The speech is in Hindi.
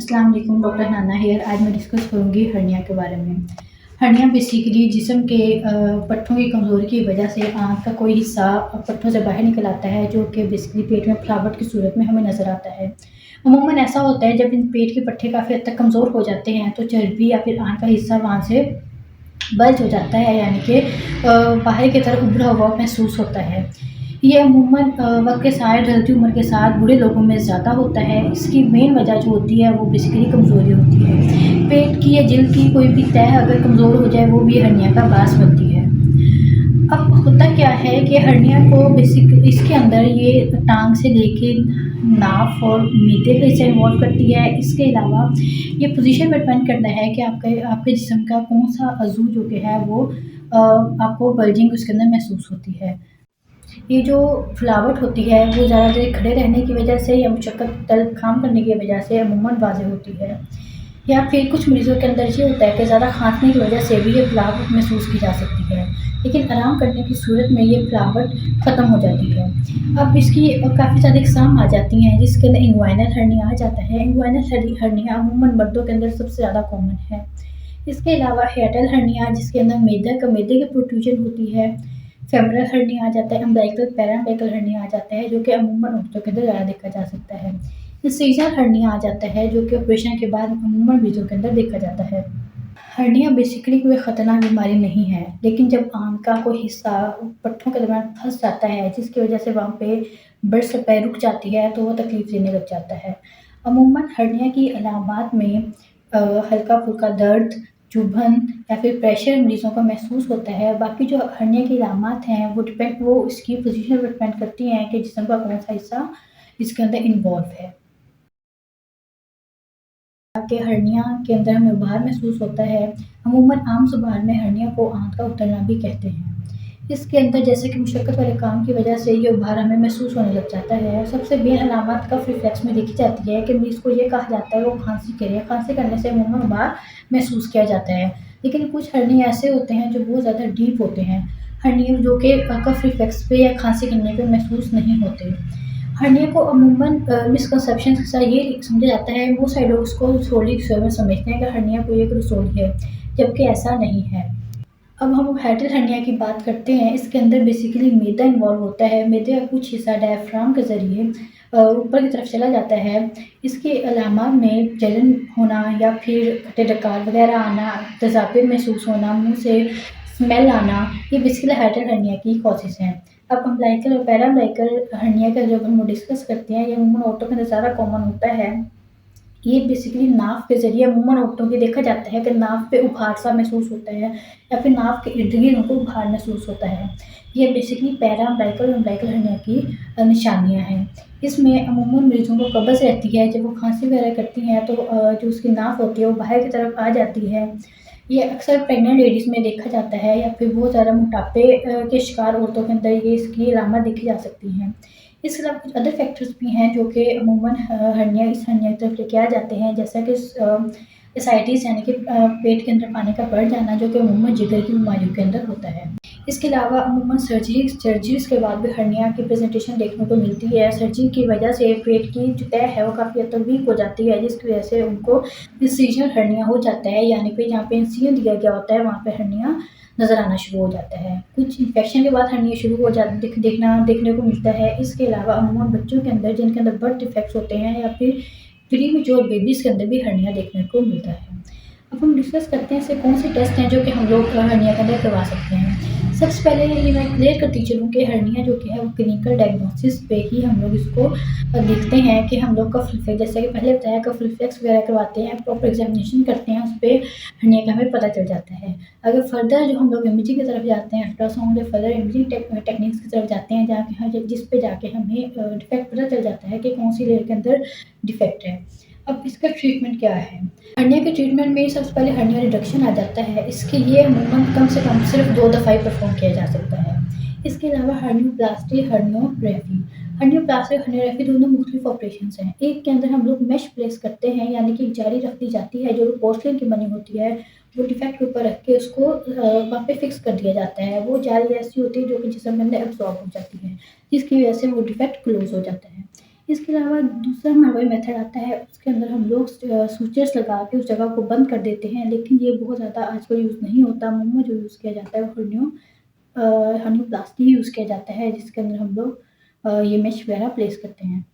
अस्सलाम वालेकुम, डॉक्टर नाना हेयर। आज मैं डिस्कस करूँगी हर्निया के बारे में। हर्निया बेसिकली जिस्म के पट्ठों की कमज़ोरी की वजह से आँत का कोई हिस्सा पट्ठों से बाहर निकल आता है, जो कि बेसिकली पेट में फुलावट की सूरत में हमें नज़र आता है। अमूमन ऐसा होता है जब इन पेट के पट्टे काफ़ी हद तक कमज़ोर हो जाते हैं, तो चर्बी या फिर आँत का हिस्सा वहाँ से बल्ज हो जाता है, यानी कि बाहर की तरफ उभरा हुआ महसूस होता है। ये अमूमन वक़्त के साथ ढलती उम्र के साथ बूढ़े लोगों में ज़्यादा होता है। इसकी मेन वजह जो होती है वो बेसिकली कमज़ोरी होती है। पेट की या जिल्द की कोई भी तह अगर कमज़ोर हो जाए वो भी हर्निया का बायस बनती है। अब होता क्या है कि हर्निया को बेसिक इसके अंदर ये टाँग से लेके नाक और मीते का हिस्सा इन्वॉल्व करती है। इसके अलावा ये पोज़ीशन पे डिपेंड करता है कि आपके आपके जिस्म का कौन-सा अज़ू जो कि है वो आपको बल्जिंग उसके अंदर महसूस होती है। ये जो फुलावट होती है वो ज़्यादा देर खड़े रहने की वजह से या मुशक्कत तलब काम करने की वजह से अमूमन वाज़ेह होती है, या फिर कुछ मरीज़ों के अंदर ये होता है कि ज़्यादा खाँसने की वजह से भी ये फुलावट महसूस की जा सकती है, लेकिन आराम करने की सूरत में ये फुलावट ख़त्म हो जाती है। अब इसकी काफ़ी सारी अक़साम आ जाती हैं, जिसके अंदर इंग्वाइनल हर्निया आ जाता है। इंग्वाइनल हर्निया अमूमन मर्दों के अंदर सबसे ज़्यादा कॉमन है। इसके अलावा हियाटल हर्निया, जिसके अंदर मैदे की प्रोट्रूजन होती है। फेमरल हर्निया आ जाता है। अम्बिलिकल पैराअम्बिलिकल हर्निया आ जाता है, जो कि अमूमन औरतों के अंदर ज़्यादा देखा जा सकता है। इंसिज़र हर्निया आ जाता है, जो कि ऑपरेशन के बाद अमूमन मरीज़ों के अंदर देखा जाता है। हर्निया बेसिकली कोई ख़तरनाक बीमारी नहीं है, लेकिन जब आँत का कोई हिस्सा पट्ठों के दरमियान फँस जाता है, जिसकी वजह से वहाँ पे ब्लड सप्लाई रुक जाती है, तो वो तकलीफ़ देने लग जाता है। अमूमन हर्निया की अलामात में हल्का-फुल्का दर्द, चुभन या फिर प्रेशर मरीज़ों को महसूस होता है। बाकी जो हर्निया की अलामात हैं वो इसकी पोज़ीशन पर डिपेंड करती हैं कि जिस्म का कौन-सा हिस्सा इसके अंदर इन्वॉल्व है। कि हर्निया के अंदर हमें उभार महसूस होता है। अमूमन आम ज़ुबान में हर्निया को आँत का उतरना भी कहते हैं। इसके अंदर जैसे कि मुशक्कत वाले काम की वजह से ये उभार हमें महसूस होने लग जाता है। सबसे मेन अलामत कफ रिफ्लेक्स में देखी जाती है कि मरीज़ को ये कहा जाता है वो खाँसी करे। खाँसी करने से अमूमन उभार महसूस किया जाता है। लेकिन कुछ हर्निया ऐसे होते हैं जो बहुत ज़्यादा डीप होते हैं। हर्निया जो कि कफ रिफ्लेक्स पे या खाँसी करने पे महसूस नहीं होते। हर्निया को अमूमन मिसकंसेप्शन के साथ ये समझा जाता है, वो सारे लोग उसको रसौली के में समझते हैं कि हर्निया कोई एक रसौली है, जबकि ऐसा नहीं है। अब हम हाइड्रल हर्निया की बात करते हैं। इसके अंदर बेसिकली मैदा इन्वॉल्व होता है। मैदे का कुछ हिस्सा डायफ्राम के ज़रिए ऊपर की तरफ चला जाता है। इसके अलामात में जलन होना या फिर खट्टे डकार वगैरह आना, तेज़ाबियत महसूस होना, मुँह से स्मेल आना, ये बेसिकली हाइड्रल हर्निया की कॉजेज़ हैं। अब अम्बिलिकल और पैराअम्बिलिकल हर्निया का जब हम डिस्कस करते हैं, ये अमूमन औरतों के अंदर ज़्यादा कॉमन होता है। ये बेसिकली नाक के ज़रिए अमूमन औरतों की देखा जाता है कि नाक पे उभार-सा महसूस होता है या फिर नाक के इर्द-गिर्द उनको उभार महसूस होता है। ये बेसिकली पैराअम्बिलिकल और अम्बिलिकल हर्निया की निशानियाँ हैं। इसमें अमूमन मरीज़ों को कब्ज़ रहती है, जब वो खाँसी वगैरह करती हैं तो जो उसकी नाक होती है वो बाहर की तरफ आ जाती है। ये अक्सर प्रेग्नेंट लेडीज़ में देखा जाता है या फिर बहुत ज़्यादा मोटापे के शिकार औरतों के अंदर ये इसकी अलामत देखी जा सकती हैं। इसके अलावा कुछ अदर फैक्टर्स भी हैं जो कि अमूमन इस हर्निया की तरफ लेके आ जाते हैं, जैसा कि एसाइटिस यानी कि पेट के अंदर पानी का बढ़ जाना, जो कि अमूमन जिगर की बीमारियों के अंदर होता है। इसके अलावा अमूमन सर्जरीज़ के बाद भी हर्निया की प्रेज़ेंटेशन देखने को मिलती है। सर्जरी की वजह से पेट की जो तह है वो काफ़ी हद तक वीक हो जाती है, जिसकी वजह से उनको इंसिज़नल हर्निया हो जाता है, यानी कि जहाँ पे इंसिजन दिया गया होता है वहाँ पे हर्निया नज़र आना शुरू हो जाता है। कुछ इन्फेक्शन के बाद हर्निया शुरू हो जा दिख देखना देखने को मिलता है। इसके अलावा अमूमन बच्चों के अंदर जिनके अंदर बर्थ डिफेक्ट्स होते हैं या फिर प्रीमैच्योर बेबीज़ के अंदर भी हर्निया देखने को मिलता है। अब हम डिस्कस करते हैं ऐसे कौन से टेस्ट हैं जो कि हम लोग हर्निया के अंदर करवा सकते हैं। सबसे पहले ये मैं क्लियर करती चलूँ कि हर्निया जो कि है वो क्लिनिकल डायग्नोसिस पे ही हम लोग इसको देखते हैं कि हम लोग कफ रिफ्लेक्स, जैसे कि पहले बताया, कफ रिफ्लेक्स वगैरह करवाते हैं, प्रॉपर एग्जामिनेशन करते हैं, उस पे हर्निया का हमें पता चल जाता है। अगर फर्दर जो हम लोग इमेजिंग की तरफ जाते हैं, अल्ट्रासाउंड या फर्दर इमेजिंग टेक्निक्स की तरफ जाते हैं, जहाँ जिस पे जाके हमें डिफेक्ट पता चल जाता है कि कौन सी लेयर के अंदर डिफेक्ट है। अब इसका ट्रीटमेंट क्या है? हर्निया के ट्रीटमेंट में सबसे पहले हर्निया रिडक्शन आ जाता है। इसके लिए अमूमन कम से कम सिर्फ 2 दफ़ा ही परफ़ॉर्म किया जा सकता है। इसके अलावा हर्नियोप्लास्टी, हर्नियोग्राफी। हर्नियोप्लास्टी और हर्नियोग्राफी दोनों मुख्तलिफ ऑपरेशंस हैं। एक के अंदर हम लोग मेश प्लेस करते हैं, यानी कि एक जाली रख दी जाती है जो पोर्सलिन की बनी होती है, वो डिफेक्ट के ऊपर रख के उसको वहाँ पे फिक्स कर दिया जाता है। वो जाली ऐसी होती है जो कि जिस्म के अंदर एब्ज़ॉर्ब हो जाती है, जिसकी वजह से वो डिफेक्ट क्लोज़ हो जाता है। इसके अलावा दूसरा हमारे मेथड आता है, उसके अंदर हम लोग स्विचेस लगा के उस जगह को बंद कर देते हैं, लेकिन ये बहुत ज़्यादा आजकल यूज़ नहीं होता। अमूमन जो यूज़ किया जाता है वो हर्नियोप्लास्टी यूज़ किया जाता है, जिसके अंदर हम लोग ये मेश वगैरह प्लेस करते हैं।